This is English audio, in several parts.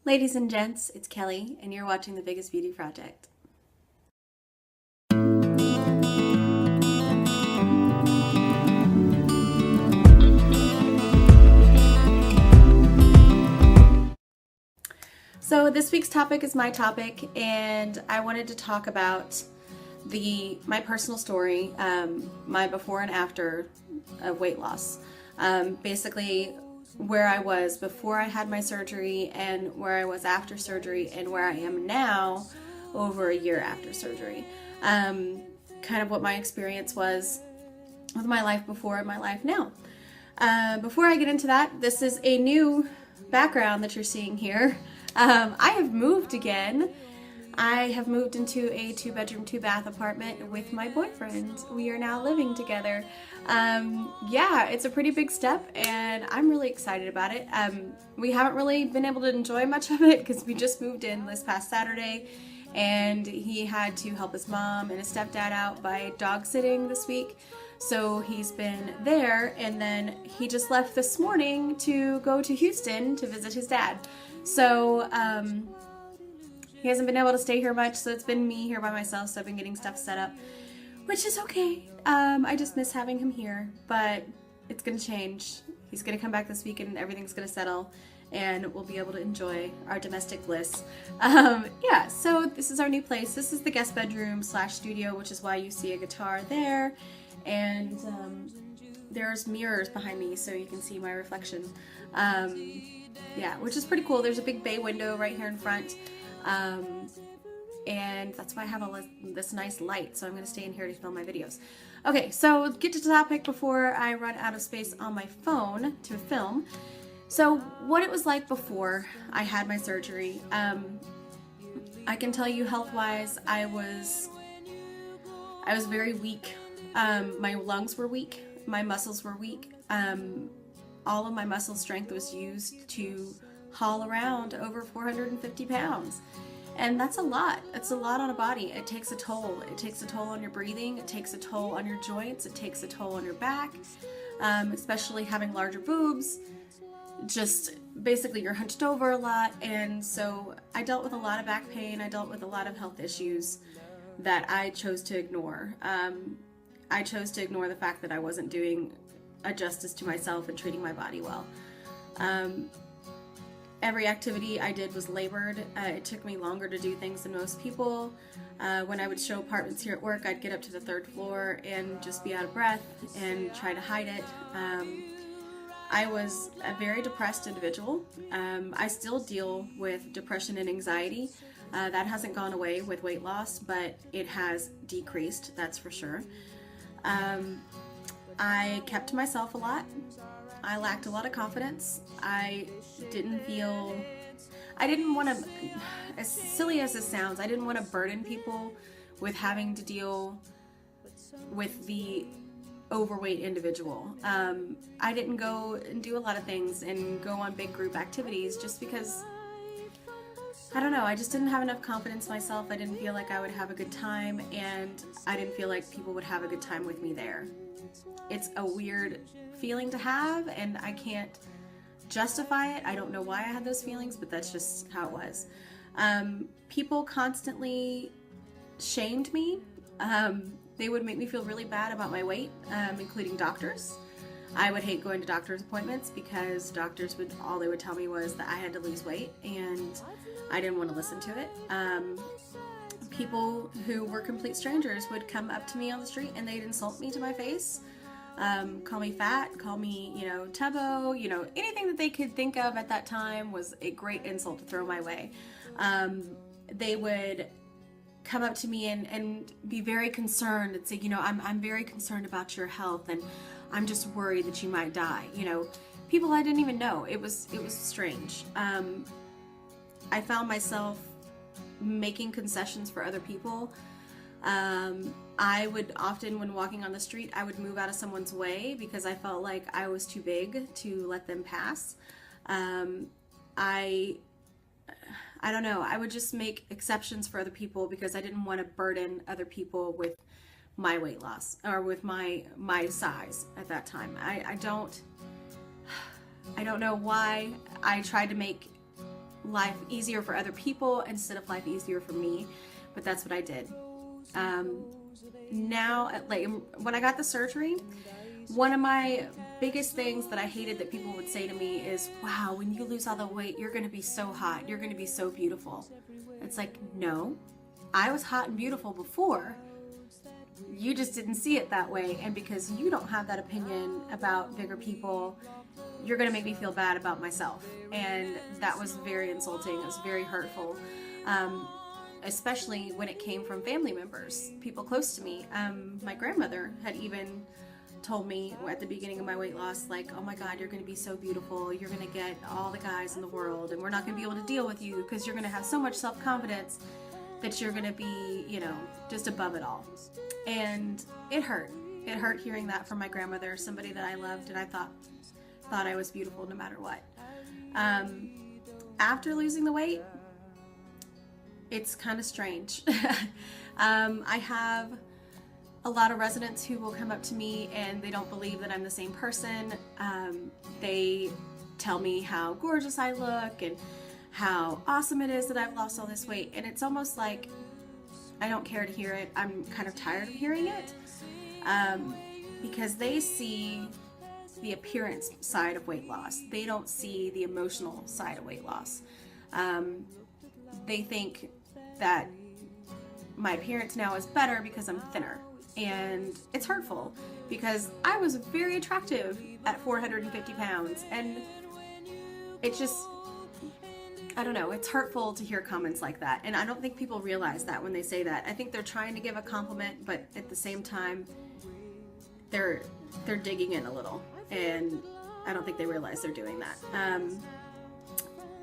Ladies and gents, it's Kelly, and you're watching The Biggest Beauty Project. So this week's topic is my topic, and I wanted to talk about my personal story, my before and after of weight loss. Basically, where I was before I had my surgery and where I was after surgery and where I am now over a year after surgery. Kind of what my experience was with my life before and my life now. Before I get into that, this is a new background that you're seeing here. I have moved again. I have moved into a 2-bedroom, 2-bath apartment with my boyfriend. We are now living together. Yeah, it's a pretty big step, and I'm really excited about it. We haven't really been able to enjoy much of it because we just moved in this past Saturday, and he had to help his mom and his stepdad out by dog sitting this week. So he's been there, and then he just left this morning to go to Houston to visit his dad. So, he hasn't been able to stay here much, so it's been me here by myself, so I've been getting stuff set up, which is okay. I just miss having him here, but it's gonna change. He's gonna come back this week and everything's gonna settle, and we'll be able to enjoy our domestic bliss. Yeah, so this is our new place. This is the guest bedroom / studio, which is why you see a guitar there, and there's mirrors behind me so you can see my reflection. Yeah, which is pretty cool. There's a big bay window right here in front. And that's why I have all this nice light, so I'm going to stay in here to film my videos. Okay, so get to the topic before I run out of space on my phone to film. So what it was like before I had my surgery, I can tell you health-wise, I was very weak. My lungs were weak, my muscles were weak. All of my muscle strength was used to haul around over 450 pounds. And that's a lot. It's a lot on a body. It takes a toll. It takes a toll on your breathing. It takes a toll on your joints. It takes a toll on your back, especially having larger boobs. Just basically you're hunched over a lot. And so I dealt with a lot of back pain. I dealt with a lot of health issues that I chose to ignore. I chose to ignore the fact that I wasn't doing a justice to myself and treating my body well. Every activity I did was labored. It took me longer to do things than most people. When I would show apartments here at work, I'd get up to the 3rd floor and just be out of breath and try to hide it. I was a very depressed individual. I still deal with depression and anxiety. That hasn't gone away with weight loss, but it has decreased, that's for sure. I kept to myself a lot. I lacked a lot of confidence. I didn't want to, as silly as this sounds, I didn't want to burden people with having to deal with the overweight individual. I didn't go and do a lot of things and go on big group activities just because, I don't know, I just didn't have enough confidence in myself. I didn't feel like I would have a good time, and I didn't feel like people would have a good time with me there. It's a weird feeling to have, and I can't justify it. I don't know why I had those feelings, but that's just how it was. People constantly shamed me. They would make me feel really bad about my weight, including doctors. I would hate going to doctor's appointments because doctors all they would tell me was that I had to lose weight, and I didn't want to listen to it. People who were complete strangers would come up to me on the street and they'd insult me to my face, call me fat, call me, tubbo, anything that they could think of at that time was a great insult to throw my way. They would come up to me and be very concerned and say, I'm very concerned about your health, and I'm just worried that you might die. People I didn't even know. It was strange. I found myself making concessions for other people. I would often, when walking on the street, I would move out of someone's way because I felt like I was too big to let them pass. I don't know, I would just make exceptions for other people because I didn't want to burden other people with my weight loss or with my size at that time. I don't know why I tried to make life easier for other people instead of life easier for me, but that's what I did. Now, like when I got the surgery, one of my biggest things that I hated that people would say to me is, wow, when you lose all the weight, you're going to be so hot. You're going to be so beautiful. It's like, no, I was hot and beautiful before. You just didn't see it that way. And because you don't have that opinion about bigger people, you're going to make me feel bad about myself. And that was very insulting. It was very hurtful. Especially when it came from family members, people close to me. My grandmother had even told me at the beginning of my weight loss, like, oh my God, you're going to be so beautiful. You're going to get all the guys in the world, and we're not going to be able to deal with you because you're going to have so much self-confidence that you're going to be, you know, just above it all. And it hurt. It hurt hearing that from my grandmother, somebody that I loved and I thought I was beautiful no matter what. After losing the weight, it's kind of strange. I have a lot of residents who will come up to me and they don't believe that I'm the same person. They tell me how gorgeous I look and how awesome it is that I've lost all this weight. And it's almost like I don't care to hear it. I'm kind of tired of hearing it because they see the appearance side of weight loss. They don't see the emotional side of weight loss. They think that my appearance now is better because I'm thinner. And it's hurtful because I was very attractive at 450 pounds. And it just, I don't know, it's hurtful to hear comments like that. And I don't think people realize that when they say that. I think they're trying to give a compliment, but at the same time, they're digging in a little. And I don't think they realize they're doing that.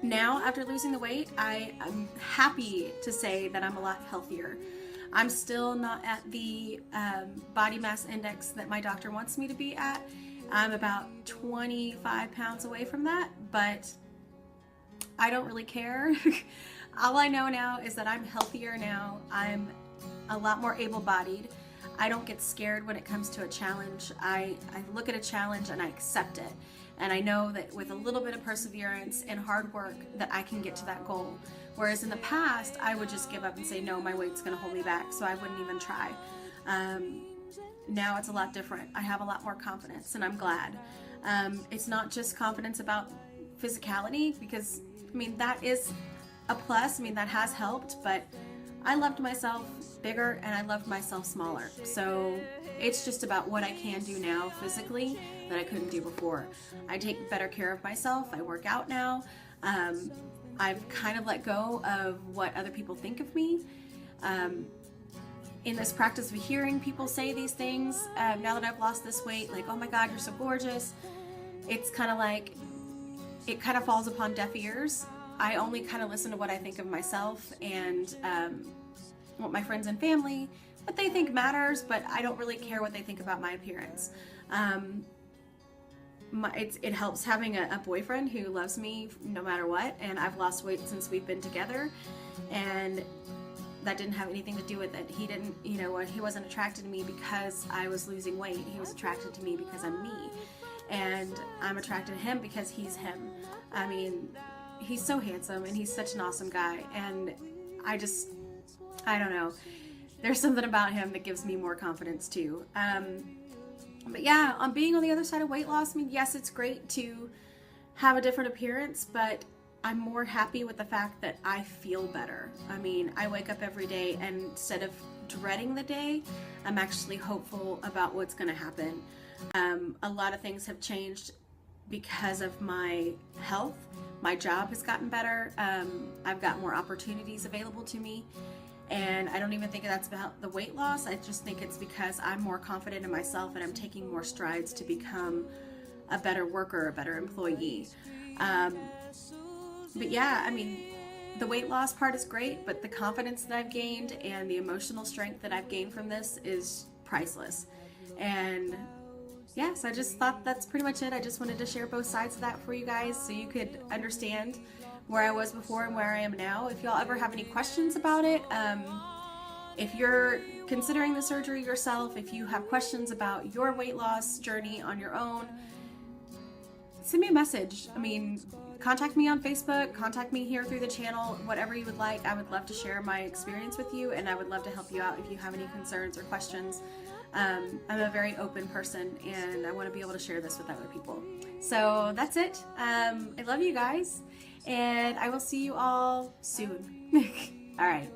Now, after losing the weight, I'm happy to say that I'm a lot healthier. I'm still not at the body mass index that my doctor wants me to be at. I'm about 25 pounds away from that, but I don't really care. All I know now is that I'm healthier now. I'm a lot more able-bodied. I don't get scared when it comes to a challenge. I look at a challenge and I accept it. And I know that with a little bit of perseverance and hard work that I can get to that goal. Whereas in the past, I would just give up and say, no, my weight's gonna hold me back, so I wouldn't even try. Now it's a lot different. I have a lot more confidence and I'm glad. It's not just confidence about physicality because, I mean, that is a plus. I mean, that has helped, but I loved myself bigger and I loved myself smaller. So it's just about what I can do now physically that I couldn't do before. I take better care of myself. I work out now. I've kind of let go of what other people think of me. In this practice of hearing people say these things, now that I've lost this weight, like, oh my God, you're so gorgeous. It's kind of like, it kind of falls upon deaf ears. I only kind of listen to what I think of myself and what my friends and family, what they think matters, but I don't really care what they think about my appearance. It helps having a boyfriend who loves me no matter what, and I've lost weight since we've been together, and that didn't have anything to do with it. He didn't, you know, he wasn't attracted to me because I was losing weight. He was attracted to me because I'm me, and I'm attracted to him because he's him. I mean, he's so handsome and he's such an awesome guy, and I don't know. There's something about him that gives me more confidence too. But yeah, on being on the other side of weight loss, I mean, yes, it's great to have a different appearance, but I'm more happy with the fact that I feel better. I mean, I wake up every day and instead of dreading the day, I'm actually hopeful about what's going to happen. A lot of things have changed because of my health. My job has gotten better. I've got more opportunities available to me. And I don't even think that's about the weight loss. I just think it's because I'm more confident in myself and I'm taking more strides to become a better worker, a better employee. But yeah, I mean, the weight loss part is great, but the confidence that I've gained and the emotional strength that I've gained from this is priceless. And yes, I just thought that's pretty much it. I just wanted to share both sides of that for you guys so you could understand where I was before and where I am now. If y'all ever have any questions about it, if you're considering the surgery yourself, if you have questions about your weight loss journey on your own, send me a message. I mean, contact me on Facebook, contact me here through the channel, whatever you would like. I would love to share my experience with you, and I would love to help you out if you have any concerns or questions. I'm a very open person, and I want to be able to share this with other people. So that's it. I love you guys, and I will see you all soon. All right.